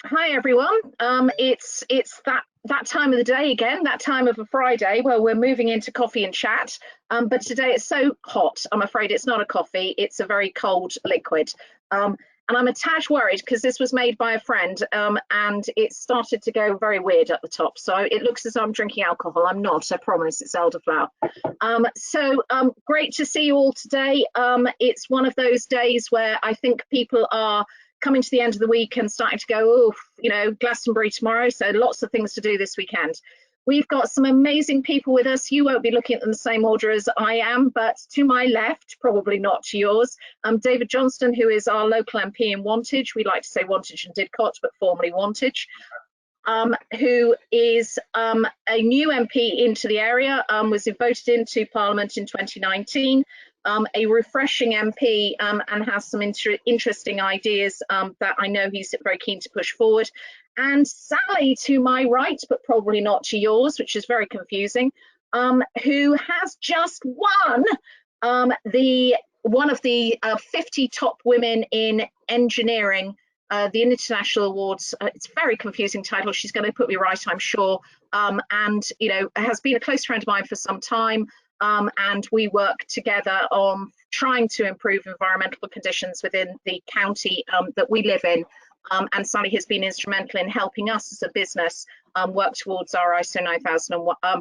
Hi everyone. It's that time of the day again, that time of a Friday where we're moving into coffee and chat. But today it's so hot. I'm afraid it's not a coffee. It's a very cold liquid. And I'm a tad worried because this was made by a friend, and it started to go very weird at the top. So it looks as though I'm drinking alcohol. I'm not. I promise. It's elderflower. Great to see you all today. It's one of those days where I think people are coming to the end of the week and starting to go, oh, Glastonbury tomorrow. So lots of things to do this weekend. We've got some amazing people with us. You won't be looking at them the same order as I am, but to my left, probably not to yours, David Johnston, who is our local MP in Wantage. We like to say Wantage and Didcot, but formerly Wantage. Who is a new MP into the area, was voted into Parliament in 2019, a refreshing MP, and has some interesting ideas that I know he's very keen to push forward. And Sally to my right, but probably not to yours, which is very confusing, who has just won one of the 50 top women in engineering, the International Awards. It's a very confusing title. She's going to put me right, I'm sure. And has been a close friend of mine for some time. And we work together on trying to improve environmental conditions within the county that we live in. And Sally has been instrumental in helping us as a business work towards our ISO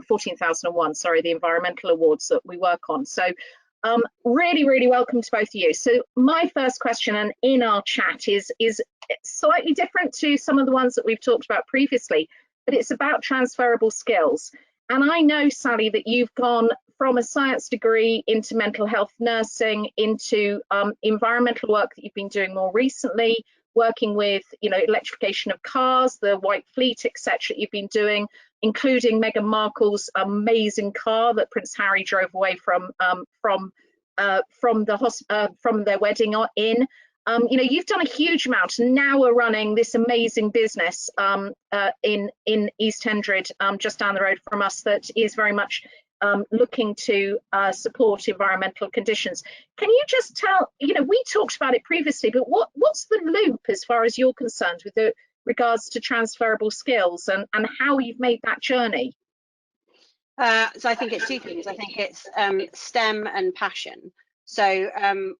14001, the environmental awards that we work on. So really welcome to both of you. So my first question, and in our chat, is slightly different to some of the ones that we've talked about previously, but it's about transferable skills. And I know, Sally, that you've gone from a science degree into mental health nursing, into environmental work that you've been doing more recently, working with electrification of cars, the white fleet, etc. that you've been doing, including Meghan Markle's amazing car that Prince Harry drove away from their wedding in. You've done a huge amount, and now we're running this amazing business in East Hendred, just down the road from us, that is very much looking to support environmental conditions. Can you just tell, we talked about it previously, but what's the loop as far as you're concerned with regards to transferable skills and how you've made that journey? So I think it's two things. I think it's STEM and passion. So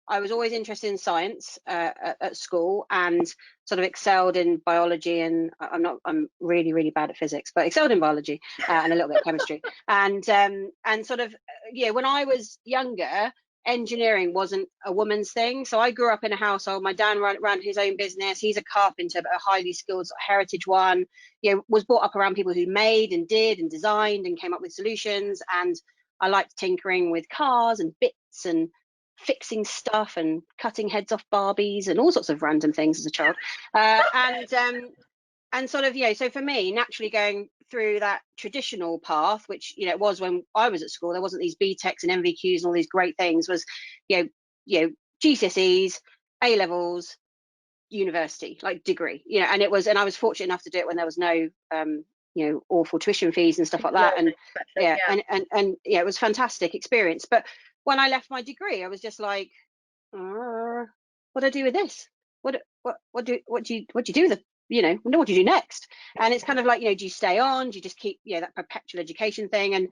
I was always interested in science at school, and sort of excelled in biology, and I'm really bad at physics, but excelled in biology and a little bit of chemistry. And sort of, when I was younger, engineering wasn't a woman's thing. So I grew up in a household. My dad ran his own business. He's a carpenter, but a highly skilled heritage one. Was brought up around people who made and did and designed and came up with solutions. And I liked tinkering with cars and bits and fixing stuff and cutting heads off Barbies and all sorts of random things as a child. And sort of, so for me, naturally going through that traditional path, which, it was when I was at school, there wasn't these BTECs and MVQs and all these great things, was, GCSEs, A levels, university, like degree, and I was fortunate enough to do it when there was no, awful tuition fees and stuff like that. And it was a fantastic experience. But when I left my degree, I was just like, what do I do with this? What do you do with it? What do you do next? And it's kind of like, do you stay on? Do you just keep, that perpetual education thing? And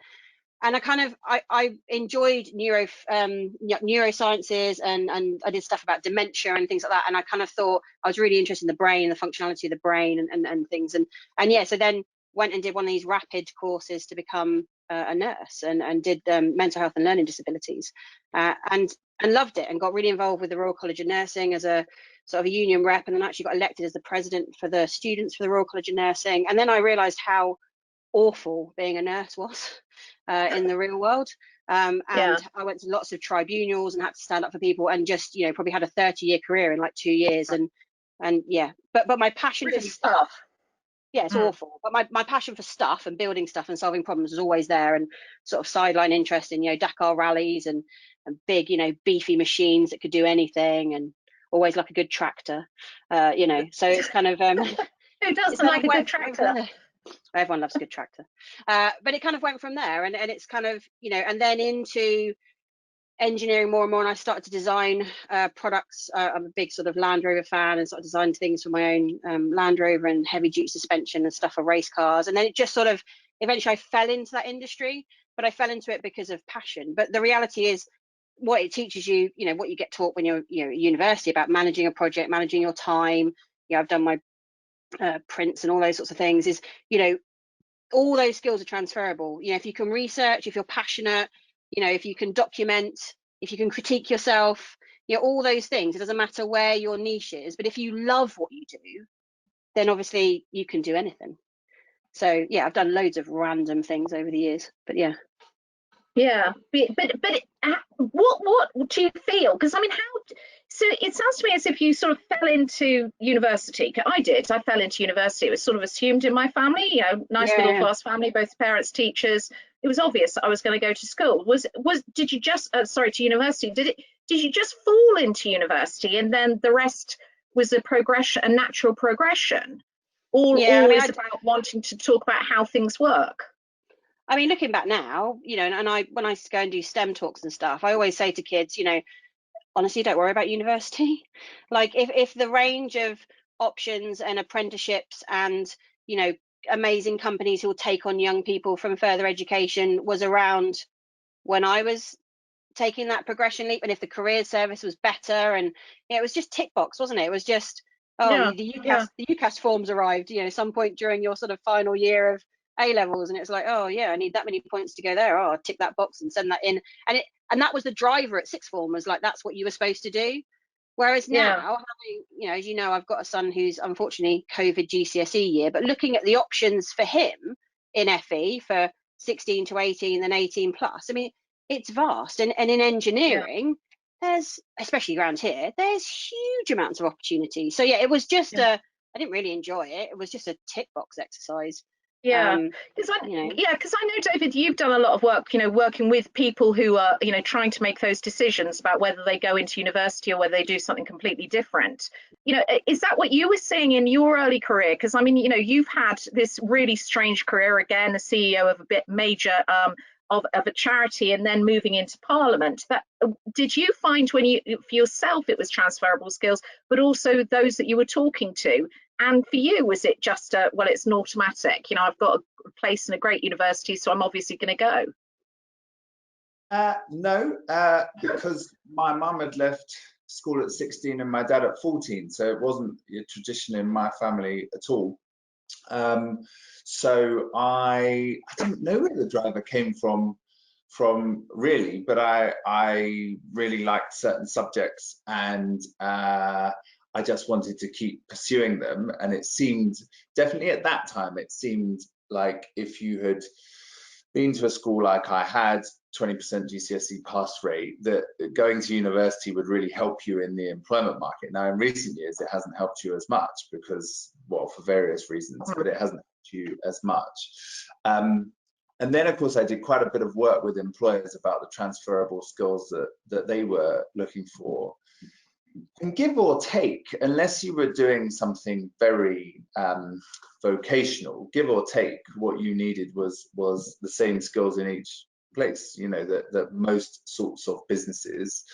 I enjoyed neurosciences, and I did stuff about dementia and things like that. And I kind of thought I was really interested in the brain, the functionality of the brain and things. So then went and did one of these rapid courses to become a nurse, and did mental health and learning disabilities, and loved it, and got really involved with the Royal College of Nursing as a sort of a union rep, and then actually got elected as the president for the students for the Royal College of Nursing. And then I realized how awful being a nurse was in the real world. I went to lots of tribunals and had to stand up for people, and just probably had a 30-year career in like 2 years. And but my passion for stuff, it's awful, but my passion for stuff and building stuff and solving problems was always there, and sort of sideline interest in Dakar rallies and big beefy machines that could do anything, and always like a good tractor, so it's kind of who doesn't like a good tractor? Everyone loves a good tractor, but it kind of went from there, and it's kind of and then into engineering more and more, and I started to design products. I'm a big sort of Land Rover fan, and sort of designed things for my own Land Rover and heavy duty suspension and stuff for race cars. And then it just sort of, eventually I fell into that industry, but I fell into it because of passion. But the reality is, what it teaches you, you know, what you get taught when you're, you know, at university about managing a project, managing your time. You know, I've done my prints and all those sorts of things, is, you know, all those skills are transferable. You know, if you can research, if you're passionate, you know, if you can document, if you can critique yourself, you know, all those things. It doesn't matter where your niche is, but if you love what you do, then obviously you can do anything. So yeah, I've done loads of random things over the years, but yeah. Yeah, but what do you feel? Because I mean, how? So it sounds to me as if you sort of fell into university. I did. I fell into university. It was sort of assumed in my family. You know, nice middle Yeah. class family, both parents teachers. It was obvious that I was going to go to school. Did you just sorry, to university? Did you just fall into university and then the rest was a progression, a natural progression, or Yeah, I mean, always about wanting to talk about how things work? I mean, looking back now, you know, and I, when I go and do STEM talks and stuff, I always say to kids, you know, honestly, don't worry about university. Like, if the range of options and apprenticeships and, you know, amazing companies who will take on young people from further education was around when I was taking that progression leap, and if the career service was better, and it was just tick box, wasn't it? It was just, oh, Yeah, yeah, the UCAS forms arrived, you know, some point during your sort of final year of A levels, and it's like, oh yeah, I need that many points to go there. Oh, I'll tick that box and send that in, and that was the driver at sixth form, was like, that's what you were supposed to do. Whereas now, yeah. having, you know, as you know, I've got a son who's unfortunately COVID GCSE year, but looking at the options for him in FE for 16 to 18 and 18 plus, I mean, it's vast. And in Yeah. engineering, there's, especially around here, there's huge amounts of opportunity. So yeah, it was just Yeah. I didn't really enjoy it. It was just a tick box exercise. Yeah, Um, because you know, I know, David, you've done a lot of work, you know, working with people who are, you know, trying to make those decisions about whether they go into university or whether they do something completely different. You know, is that what you were seeing in your early career? Because I mean, you know, you've had this really strange career, again, a CEO of a bit major of a charity, and then moving into Parliament. That did you find when you for yourself it was transferable skills, but also those that you were talking to? And for you, was it just well, it's an automatic, you know, I've got a place in a great university, so I'm obviously going to go? No, because my mum had left school at 16 and my dad at 14, so it wasn't a tradition in my family at all. So I don't know where the driver came from really, but I really liked certain subjects, and I just wanted to keep pursuing them. And it seemed, definitely at that time, it seemed like if you had been to a school like I had, 20% GCSE pass rate, that going to university would really help you in the employment market. Now, in recent years, it hasn't helped you as much because, well, for various reasons, but it hasn't helped you as much. And then, of course, I did quite a bit of work with employers about the transferable skills that they were looking for. And give or take, unless you were doing something very vocational, give or take, what you needed was the same skills in each place. You know, that most sorts of businesses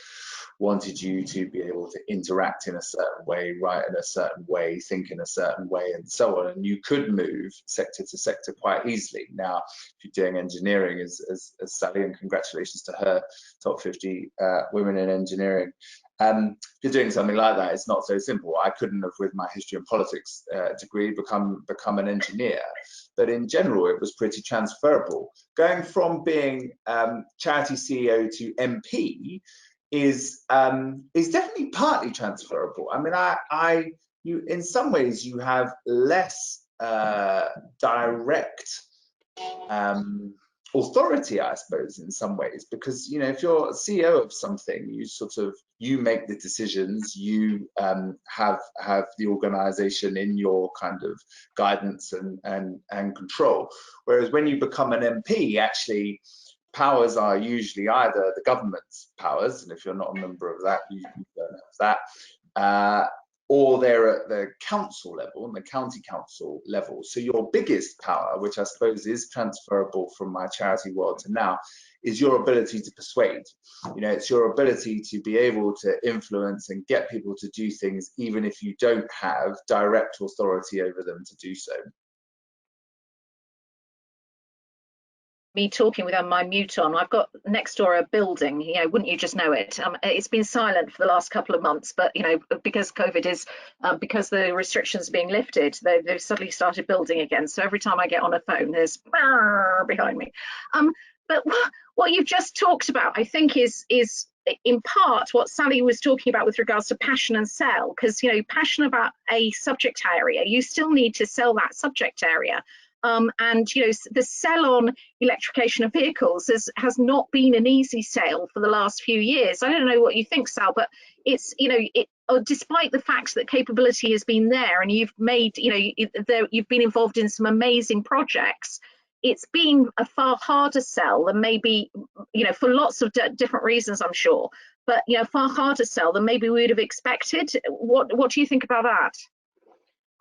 wanted you to be able to interact in a certain way, write in a certain way, think in a certain way, and so on. And you could move sector to sector quite easily. Now, if you're doing engineering, as Sally, and congratulations to her, top 50 women in engineering. If you're doing something like that, it's not so simple. I couldn't have, with my history and politics degree, become an engineer. But in general, it was pretty transferable. Going from being charity CEO to MP is definitely partly transferable. I mean, you in some ways you have less direct authority, I suppose, in some ways, because, you know, if you're CEO of something, you make the decisions, you have the organization in your kind of guidance and control. Whereas when you become an MP, actually powers are usually either the government's powers, and if you're not a member of that, you don't have that, or they're at the council level and the county council level. So your biggest power, which I suppose is transferable from my charity world to now, is your ability to persuade. You know, it's your ability to be able to influence and get people to do things, even if you don't have direct authority over them to do so. Me talking with my mute on. I've got next door a building, you know, wouldn't you just know it? It's been silent for the last couple of months, but you know, because COVID is, because the restrictions are being lifted, they've suddenly started building again. So every time I get on a phone, there's behind me. But what you've just talked about, I think, is in part what Sally was talking about with regards to passion and sell, because you know, passion about a subject area, you still need to sell that subject area. And you know, the sell on electrification of vehicles has not been an easy sale for the last few years. I don't know what you think, Sal, but it's, you know, despite the fact that capability has been there and you've made, you know, you've been involved in some amazing projects, it's been a far harder sell than maybe, you know, for lots of different reasons, I'm sure, but you know, far harder sell than maybe we would have expected. What do you think about that?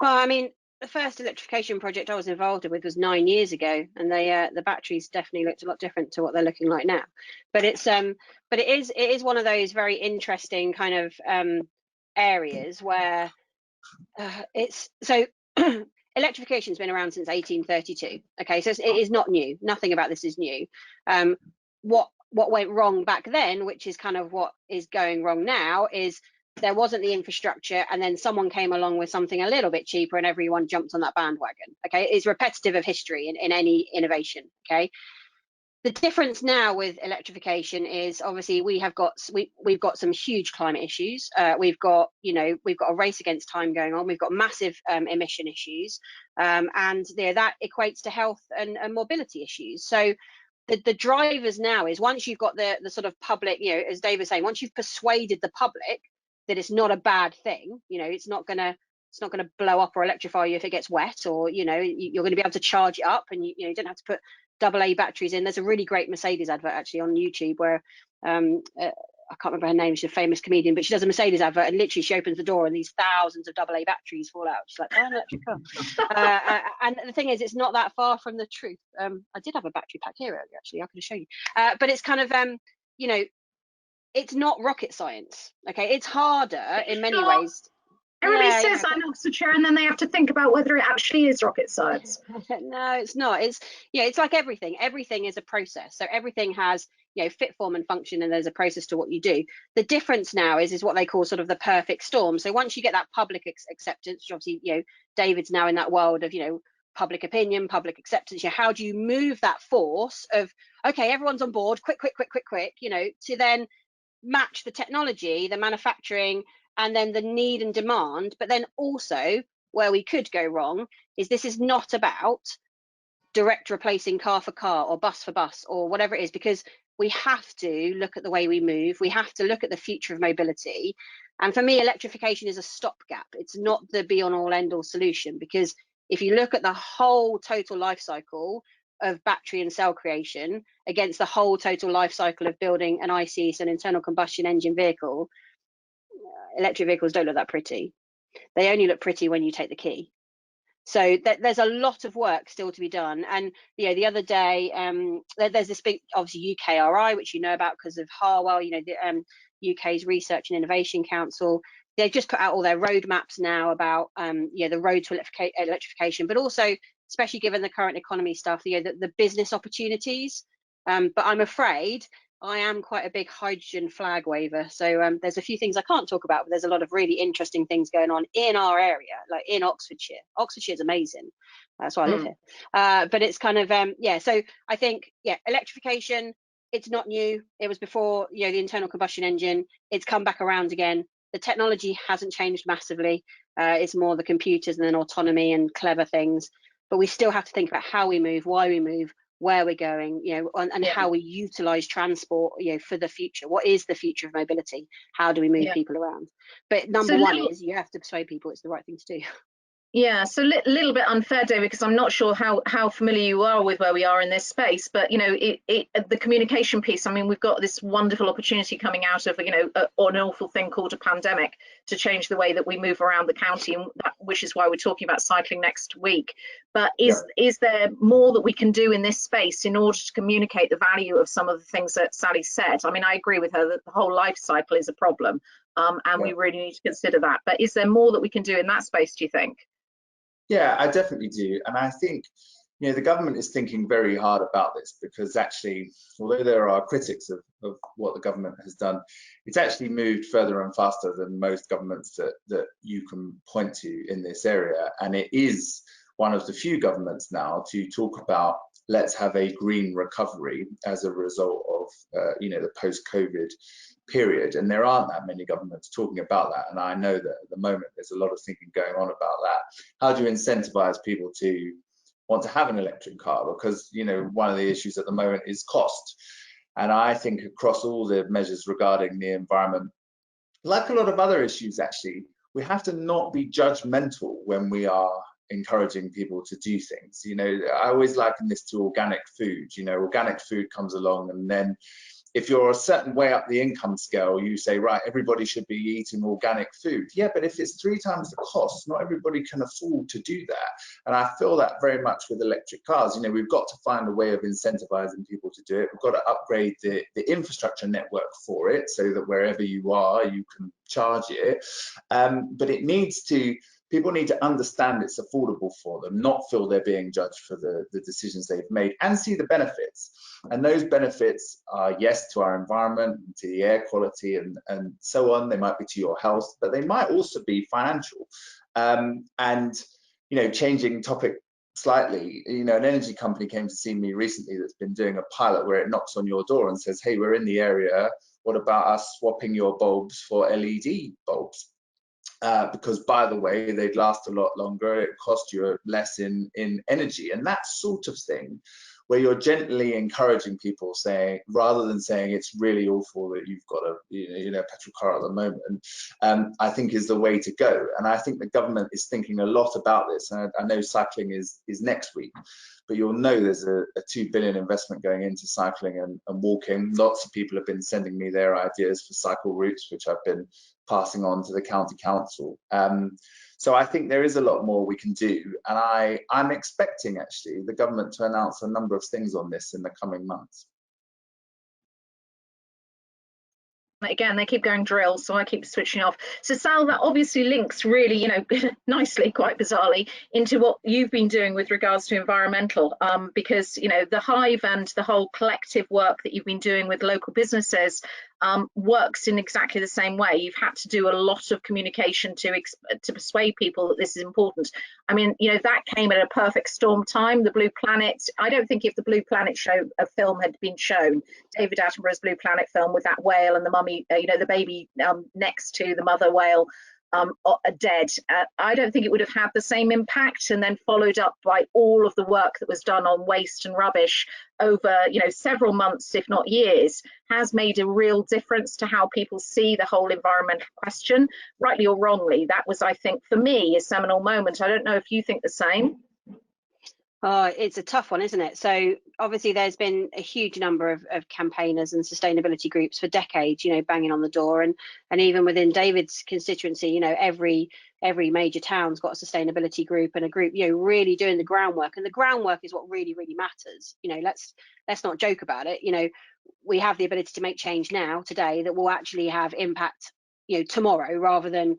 Well, I mean, the first electrification project I was involved with was 9 years ago, and the batteries definitely looked a lot different to what they're looking like now. But it is one of those very interesting kind of areas where it's so electrification's been around since 1832. Okay, so it is not new. Nothing about this is new. What went wrong back then, which is kind of what is going wrong now, is there wasn't the infrastructure, and then someone came along with something a little bit cheaper and everyone jumped on that bandwagon. Okay, it's repetitive of history in any innovation. Okay, the difference now with electrification is obviously we've got some huge climate issues. We've got a race against time going on. We've got massive emission issues, and that equates to health and mobility issues. So the drivers now is, once you've got the sort of public, you know, as Dave was saying, once you've persuaded the public that it's not a bad thing, you know, it's not gonna blow up or electrify you if it gets wet, or you know, you're going to be able to charge it up, and you don't have to put AA batteries in. There's a really great Mercedes advert actually on YouTube where I can't remember her name, she's a famous comedian, but she does a Mercedes advert, and literally she opens the door and these thousands of AA batteries fall out. She's like, oh, an electric car. And the thing is, it's not that far from the truth. I did have a battery pack here earlier actually, I could have shown you, but it's kind of you know, it's not rocket science. Okay, it's harder in many ways. Everybody says I'm Oxfordshire, and then they have to think about whether it actually is rocket science. No, it's not. It's like everything. Everything is a process. So everything has, you know, fit, form, and function, and there's a process to what you do. The difference now is what they call sort of the perfect storm. So once you get that public acceptance, which obviously, you know, David's now in that world of, you know, public opinion, public acceptance. You know, how do you move that force of, okay, everyone's on board, quick, you know, to then match the technology, the manufacturing, and then the need and demand. But then also, where we could go wrong is this is not about direct replacing car for car or bus for bus or whatever it is, because we have to look at the way we move. We have to look at the future of mobility. And for me, electrification is a stopgap. It's not the be on all end all solution, because if you look at the whole total life cycle of battery and cell creation against the whole total life cycle of building an ICE, an internal combustion engine vehicle, electric vehicles don't look that pretty. They only look pretty when you take the key. So there's a lot of work still to be done. And you know, the other day there's this big, obviously, UKRI, which you know about because of Harwell, you know, the UK's Research and Innovation Council. They've just put out all their roadmaps now about you know, the road to electrification, but also, especially given the current economy stuff, you know, the business opportunities. But I'm afraid I am quite a big hydrogen flag waver. So there's a few things I can't talk about, but there's a lot of really interesting things going on in our area, like in Oxfordshire. Oxfordshire is amazing. That's why I live here. But it's kind of, yeah, so I think, yeah, electrification, it's not new. It was before, you know, the internal combustion engine. It's come back around again. The technology hasn't changed massively. It's more the computers and then autonomy and clever things. But we still have to think about how we move, why we move, where we're going, you know, and how we utilize transport, you know, for the future. What is the future of mobility? How do we move people around? But number one is you have to persuade people it's the right thing to do. Yeah, so little bit unfair, David, because I'm not sure how familiar you are with where we are in this space, but you know, the communication piece. I mean, we've got this wonderful opportunity coming out of an awful thing called a pandemic to change the way that we move around the county, and which is why we're talking about cycling next week. But is there more that we can do in this space in order to communicate the value of some of the things that Sally said? I mean, I agree with her that the whole life cycle is a problem, and we really need to consider that. But is there more that we can do in that space, do you think? Yeah, I definitely do. And I think, the government is thinking very hard about this, because actually, although there are critics of what the government has done, it's actually moved further and faster than most governments that you can point to in this area. And it is one of the few governments now to talk about, let's have a green recovery as a result of, the post-COVID period. And there aren't that many governments talking about that. And I know that at the moment there's a lot of thinking going on about that. How do you incentivize people to want to have an electric car? Because one of the issues at the moment is cost. And I think across all the measures regarding the environment, like a lot of other issues, actually, we have to not be judgmental when we are encouraging people to do things. I always liken this to organic food. Organic food comes along, and then if you're a certain way up the income scale, you say, right, everybody should be eating organic food. Yeah, but if it's 3 times the cost, not everybody can afford to do that. And I feel that very much with electric cars. We've got to find a way of incentivizing people to do it. We've got to upgrade the infrastructure network for it, so that wherever you are, you can charge it. But people need to understand it's affordable for them, not feel they're being judged for the decisions they've made, and see the benefits. And those benefits are, yes, to our environment, to the air quality and so on. They might be to your health, but they might also be financial. And changing topic slightly, an energy company came to see me recently that's been doing a pilot where it knocks on your door and says, hey, we're in the area. What about us swapping your bulbs for LED bulbs? Because, by the way, they'd last a lot longer, it cost you less in energy. And that sort of thing, where you're gently encouraging people, saying, rather than saying it's really awful that you've got a petrol car at the moment, I think is the way to go. And I think the government is thinking a lot about this. And I know cycling is next week, but you'll know there's a 2 billion investment going into cycling and walking. Lots of people have been sending me their ideas for cycle routes, which I've been passing on to the county council. So I think there is a lot more we can do, and I'm expecting actually the government to announce a number of things on this in the coming months. Again, they keep going drill, so I keep switching off. So Sal, that obviously links really, nicely, quite bizarrely, into what you've been doing with regards to environmental, because the Hive and the whole collective work that you've been doing with local businesses works in exactly the same way. You've had to do a lot of communication to persuade people that this is important. I mean, that came at a perfect storm time. The Blue Planet, I don't think if the Blue Planet film had been shown, David Attenborough's Blue Planet film with that whale and the mummy, the baby next to the mother whale dead, I don't think it would have had the same impact. And then followed up by all of the work that was done on waste and rubbish over several months, if not years, has made a real difference to how people see the whole environmental question, rightly or wrongly. That was, I think, for me, a seminal moment. I don't know if you think the same. Oh, it's a tough one, isn't it? So obviously there's been a huge number of campaigners and sustainability groups for decades, banging on the door, and even within David's constituency, every major town's got a sustainability group, and a group, really doing the groundwork. And the groundwork is what really, really matters. Let's not joke about it. We have the ability to make change now, today, that will actually have impact, tomorrow, rather than,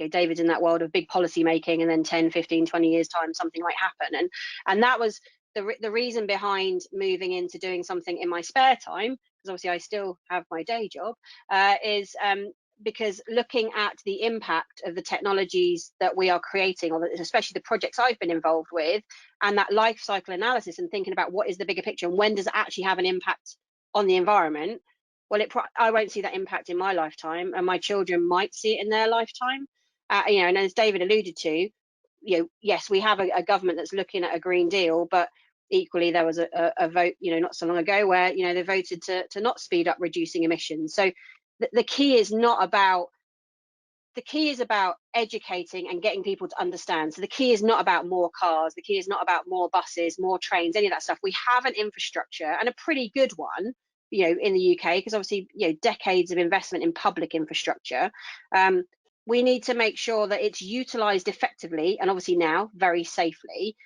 David's in that world of big policy making, and then 10, 15, 20 years time something might happen. And that was the reason behind moving into doing something in my spare time, because obviously I still have my day job, is because looking at the impact of the technologies that we are creating, or especially the projects I've been involved with, and that life cycle analysis, and thinking about what is the bigger picture and when does it actually have an impact on the environment. Well, I won't see that impact in my lifetime, and my children might see it in their lifetime. And as David alluded to, yes, we have a government that's looking at a Green Deal, but equally there was a vote, not so long ago, where they voted to not speed up reducing emissions. So the key is not about the key is about educating and getting people to understand. So the key is not about more cars, the key is not about more buses, more trains, any of that stuff. We have an infrastructure, and a pretty good one, you know, in the UK, because obviously, you know, decades of investment in public infrastructure. We need to make sure that it's utilised effectively, and obviously now very safely,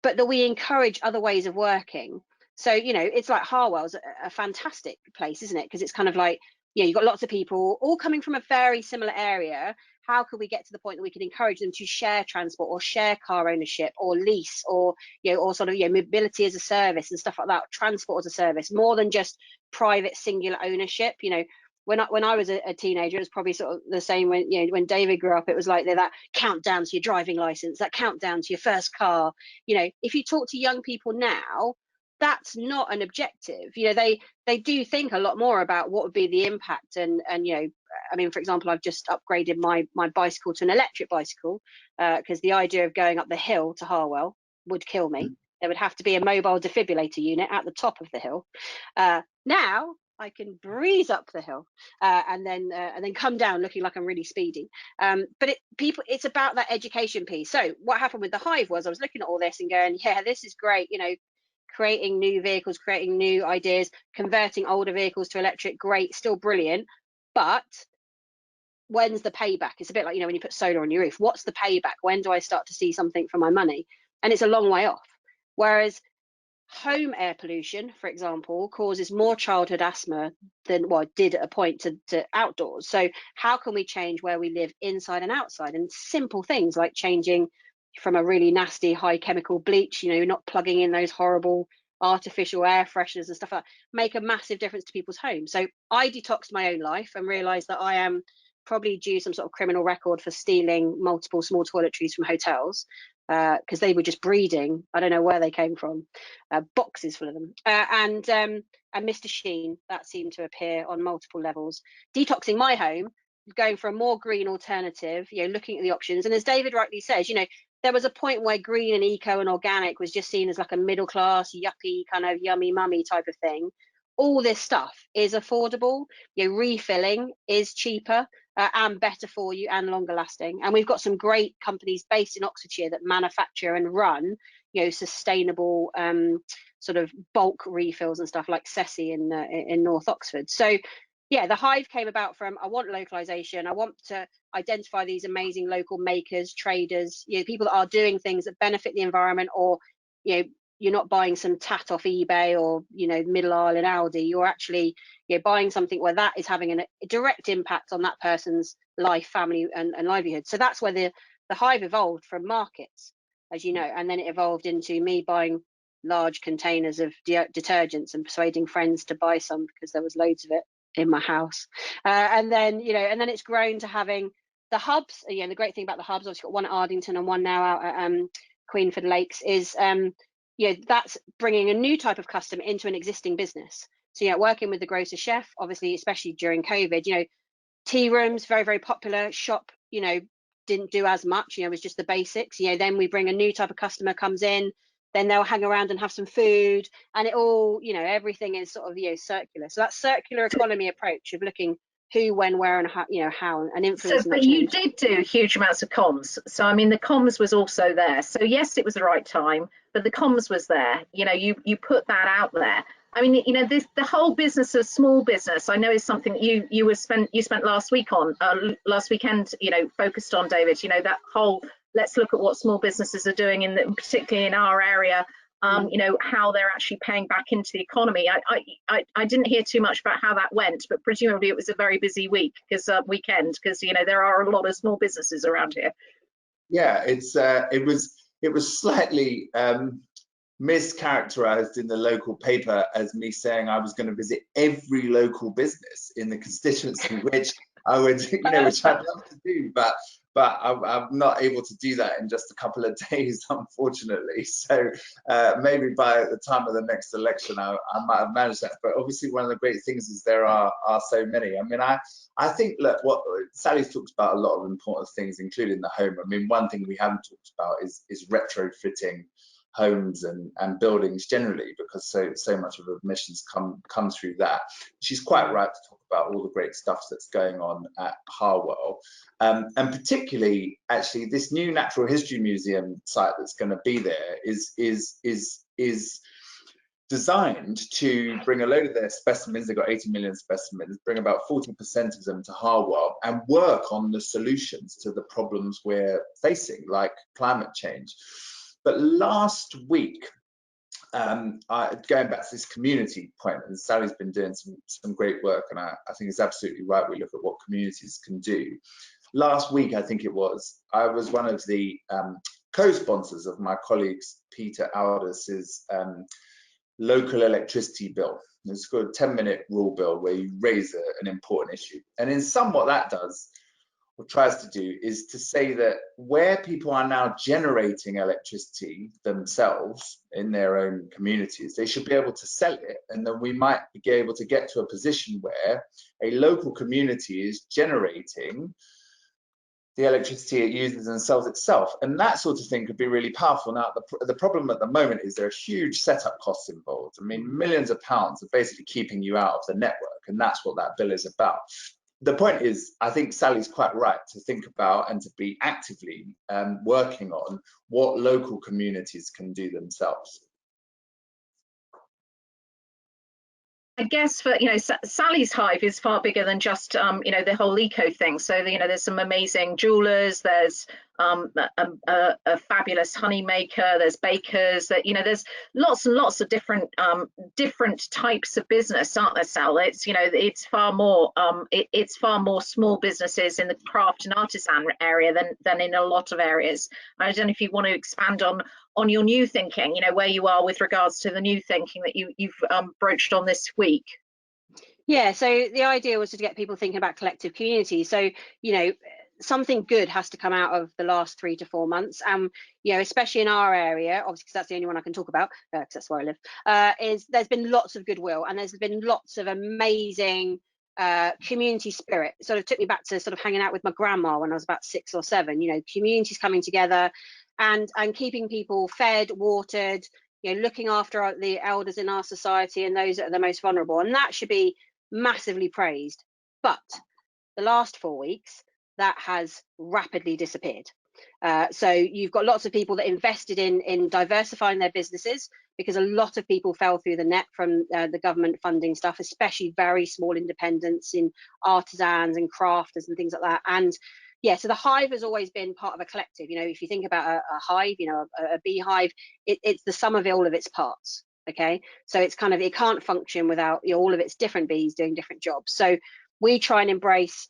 but that we encourage other ways of working. So, you know, it's like Harwell's a fantastic place, isn't it? Because it's kind of like, you know, you've got lots of people all coming from a very similar area. How could we get to the point that we can encourage them to share transport or share car ownership or lease, or, you know, or sort of, you know, mobility as a service and stuff like that, transport as a service, more than just private singular ownership. You know, when I was a teenager, it was probably sort of the same when, you know, when David grew up. It was like that countdown to your driving license, that countdown to your first car. You know, if you talk to young people now, that's not an objective. You know, they do think a lot more about what would be the impact. And you know, I mean, for example, I've just upgraded my bicycle to an electric bicycle, because the idea of going up the hill to Harwell would kill me. There would have to be a mobile defibrillator unit at the top of the hill. Now I can breeze up the hill, and then come down looking like I'm really speedy. But it's about that education piece. So what happened with the Hive was, I was looking at all this and going, yeah, this is great. You know, creating new vehicles, creating new ideas, converting older vehicles to electric, great, still brilliant. But when's the payback? It's a bit like, you know, when you put solar on your roof, what's the payback? When do I start to see something for my money? And it's a long way off. Whereas home air pollution, for example, causes more childhood asthma than, well, it did at a point, to outdoors. So how can we change where we live inside and outside? And simple things like changing from a really nasty high chemical bleach, you know, not plugging in those horrible artificial air fresheners and stuff like that, make a massive difference to people's homes. So I detoxed my own life and realized that I am probably due some sort of criminal record for stealing multiple small toiletries from hotels, because they were just breeding. I don't know where they came from, boxes full of them. And Mr. Sheen, that seemed to appear on multiple levels. Detoxing my home, going for a more green alternative, you know, looking at the options. And as David rightly says, you know, there was a point where green and eco and organic was just seen as like a middle class, yuppie, kind of yummy mummy type of thing. All this stuff is affordable. You know, refilling is cheaper, and better for you and longer lasting. And we've got some great companies based in Oxfordshire that manufacture and run, you know, sustainable sort of bulk refills and stuff, like Ceci in North Oxford. So yeah, the Hive came about from, I want localization. I want to identify these amazing local makers, traders, you know, people that are doing things that benefit the environment, or, you know, you're not buying some tat off eBay or, you know, middle aisle in Aldi. You're actually, you know, buying something where that is having a direct impact on that person's life, family, and livelihood. So that's where the Hive evolved from markets, as you know, and then it evolved into me buying large containers of detergents and persuading friends to buy some because there was loads of it in my house. And then, you know, and then it's grown to having the hubs. You know, the great thing about the hubs, I've got one at Ardington and one now out at Queenford Lakes, is you know, that's bringing a new type of customer into an existing business. So yeah, working with the grocer chef, obviously, especially during COVID, you know, tea rooms, very, very popular. Shop, you know, didn't do as much, you know, it was just the basics. You know, then we bring a new type of customer comes in, then they'll hang around and have some food, and it all, you know, everything is sort of, you know, circular. So that circular economy approach of looking who, when, where, and how, you know, how, and influencing. So, but you did do huge amounts of comms. So, I mean, the comms was also there. So, yes, it was the right time, but the comms was there. You know, you put that out there. I mean, you know, the whole business of small business, I know, is something you spent last weekend, you know, focused on, David. You know, that whole, let's look at what small businesses are doing, particularly in our area. You know, how they're actually paying back into the economy. I didn't hear too much about how that went, but presumably it was a very busy weekend, because you know, there are a lot of small businesses around here. Yeah, it was slightly mischaracterized in the local paper as me saying I was going to visit every local business in the constituency, which I would, you know, which I'd love to do, but I'm not able to do that in just a couple of days, unfortunately. So maybe by the time of the next election, I might have managed that. But obviously, one of the great things is there are so many. I mean, I think, look, what Sally's talked about a lot of important things, including the home. I mean, one thing we haven't talked about is retrofitting homes and buildings generally, because so much of emissions come through that. She's quite right to talk about all the great stuff that's going on at Harwell, and particularly actually this new Natural History Museum site that's going to be there is designed to bring a load of their specimens. They've got 80 million specimens, bring about 40% of them to Harwell and work on the solutions to the problems we're facing, like climate change. But last week, going back to this community point, and Sally's been doing some great work, and I think it's absolutely right we look at what communities can do. Last week, I think it was, I was one of the co-sponsors of my colleagues Peter Aldis's local electricity bill. It's called a 10-minute rule bill, where you raise an important issue. And in sum, what that does, or tries to do, is to say that where people are now generating electricity themselves in their own communities, they should be able to sell it. And then we might be able to get to a position where a local community is generating the electricity it uses and sells itself, and that sort of thing could be really powerful. Now, the problem at the moment is there are huge setup costs involved. I mean, millions of pounds are basically keeping you out of the network, and that's what that bill is about. The point is, I think Sally's quite right to think about and to be actively working on what local communities can do themselves. I guess for, Sally's Hive is far bigger than just, the whole eco thing. So, there's some amazing jewelers, there's a fabulous honey maker, there's bakers, there's lots and lots of different types of business, aren't there, Sal? It's, it's far more small businesses in the craft and artisan area than in a lot of areas. I don't know if you want to expand on your new thinking, where you are with regards to the new thinking that you've broached on this week. Yeah, so the idea was to get people thinking about collective community. So, something good has to come out of the last 3 to 4 months. Especially in our area, obviously, because that's the only one I can talk about, because that's where I live, there's been lots of goodwill, and there's been lots of amazing community spirit. It sort of took me back to sort of hanging out with my grandma when I was about 6 or 7, communities coming together and keeping people fed, watered, looking after the elders in our society and those that are the most vulnerable. And that should be massively praised. But the last 4 weeks, that has rapidly disappeared. So you've got lots of people that invested in diversifying their businesses, because a lot of people fell through the net from the government funding stuff, especially very small independents in artisans and crafters and things like that. And yeah, so the hive has always been part of a collective. If you think about a hive, a beehive, it's the sum of all of its parts. Okay, so it's kind of, it can't function without all of its different bees doing different jobs. So we try and embrace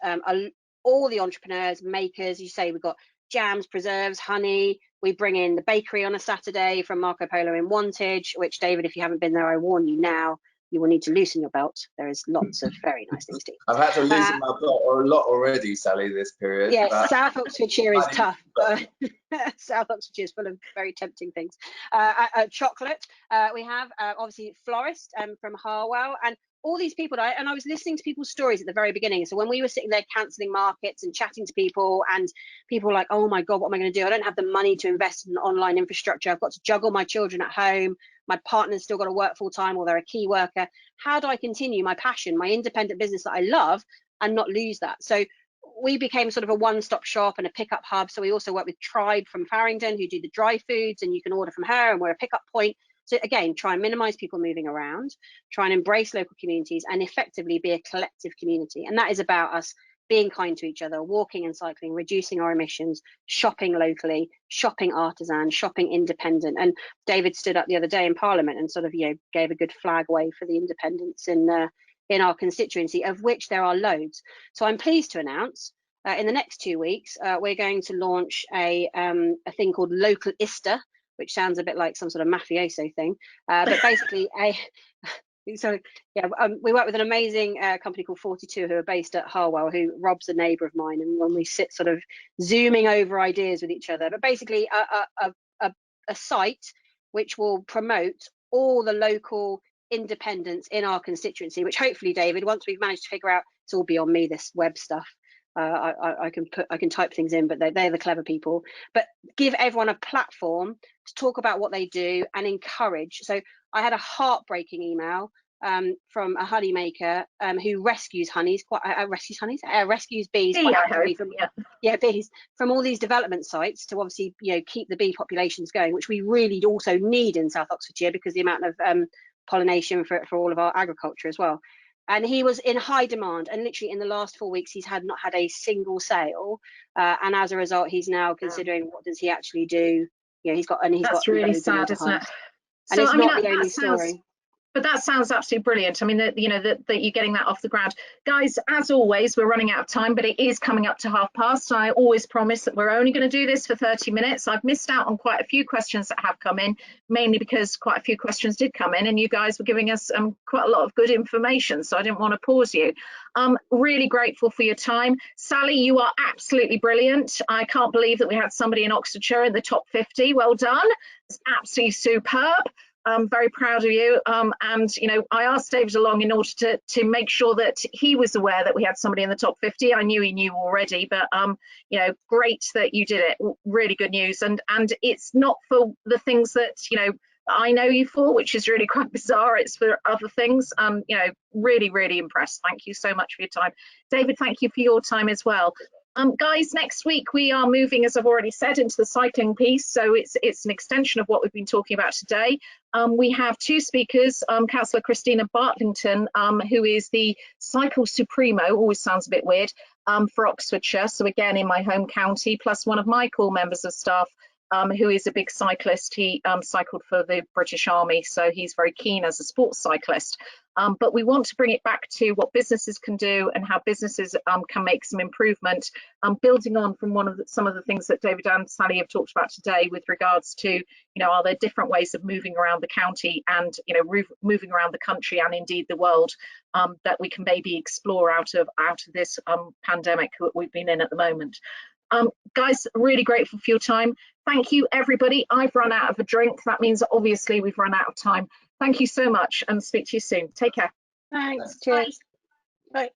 all the entrepreneurs, makers. You say we've got jams, preserves, honey. We bring in the bakery on a Saturday from Marco Polo in Wantage, which, David, if you haven't been there, I warn you now, you will need to loosen your belt. There is lots of very nice things to eat. I've had to loosen my belt a lot already, Sally, this period. Yeah, South Oxfordshire is tough. South Oxfordshire is full of very tempting things. Chocolate. We have obviously Florist from Harwell, and all these people. I was listening to people's stories at the very beginning. So when we were sitting there cancelling markets and chatting to people, and people were like, oh my God, what am I going to do? I don't have the money to invest in online infrastructure. I've got to juggle my children at home. My partner's still got to work full time, or they're a key worker. How do I continue my passion, my independent business that I love, and not lose that? So we became sort of a one-stop shop and a pickup hub. So we also work with Tribe from Farringdon, who do the dry foods, and you can order from her, and we're a pickup point. So again, try and minimize people moving around, try and embrace local communities, and effectively be a collective community. And that is about us being kind to each other, walking and cycling, reducing our emissions, shopping locally, shopping artisan, shopping independent. And David stood up the other day in Parliament and sort of, gave a good flag wave for the independents in our constituency, of which there are loads. So I'm pleased to announce in the next 2 weeks, we're going to launch a thing called Local ISTA, which sounds a bit like some sort of mafioso thing, but basically we work with an amazing company called 42, who are based at Harwell, who Rob's a neighbour of mine, and when we sit sort of zooming over ideas with each other, but basically a site which will promote all the local independents in our constituency, which hopefully, David, once we've managed to figure out, it's all beyond me, this web stuff, I can type things in, but they're the clever people. But give everyone a platform to talk about what they do and encourage. So I had a heartbreaking email from a honey maker who rescues honeys, rescues bees quite actively from bees from all these development sites to obviously keep the bee populations going, which we really also need in South Oxfordshire because the amount of pollination for all of our agriculture as well. And he was in high demand, and literally in the last 4 weeks he's not had a single sale, and as a result he's now considering what does he actually do. That's really sad, isn't it? And it's not the only story. But that sounds absolutely brilliant. I mean, that you're getting that off the ground. Guys, as always, we're running out of time, but it is coming up to 1:30. I always promise that we're only going to do this for 30 minutes. I've missed out on quite a few questions that have come in, mainly because quite a few questions did come in and you guys were giving us quite a lot of good information, so I didn't want to pause you. Really grateful for your time. Sally, you are absolutely brilliant. I can't believe that we had somebody in Oxfordshire in the top 50. Well done. It's absolutely superb. I'm very proud of you. And, I asked David along in order to make sure that he was aware that we had somebody in the top 50. I knew he knew already, but, great that you did it. Really good news. And it's not for the things that, I know you for, which is really quite bizarre. It's for other things. Really, really impressed. Thank you so much for your time. David, thank you for your time as well. Guys, next week we are moving, as I've already said, into the cycling piece. So it's an extension of what we've been talking about today. We have two speakers, Councillor Christina Bartlington, who is the Cycle Supremo, always sounds a bit weird, for Oxfordshire. So again, in my home county, plus one of my core members of staff, who is a big cyclist. He cycled for the British Army, so he's very keen as a sports cyclist. But we want to bring it back to what businesses can do and how businesses can make some improvement, building on from some of the things that David and Sally have talked about today with regards to, are there different ways of moving around the county and, moving around the country and indeed the world that we can maybe explore out of this pandemic that we've been in at the moment. Guys, really grateful for your time. Thank you, everybody. I've run out of a drink. That means obviously we've run out of time. Thank you so much and speak to you soon. Take care. Thanks. Cheers. Bye. Bye.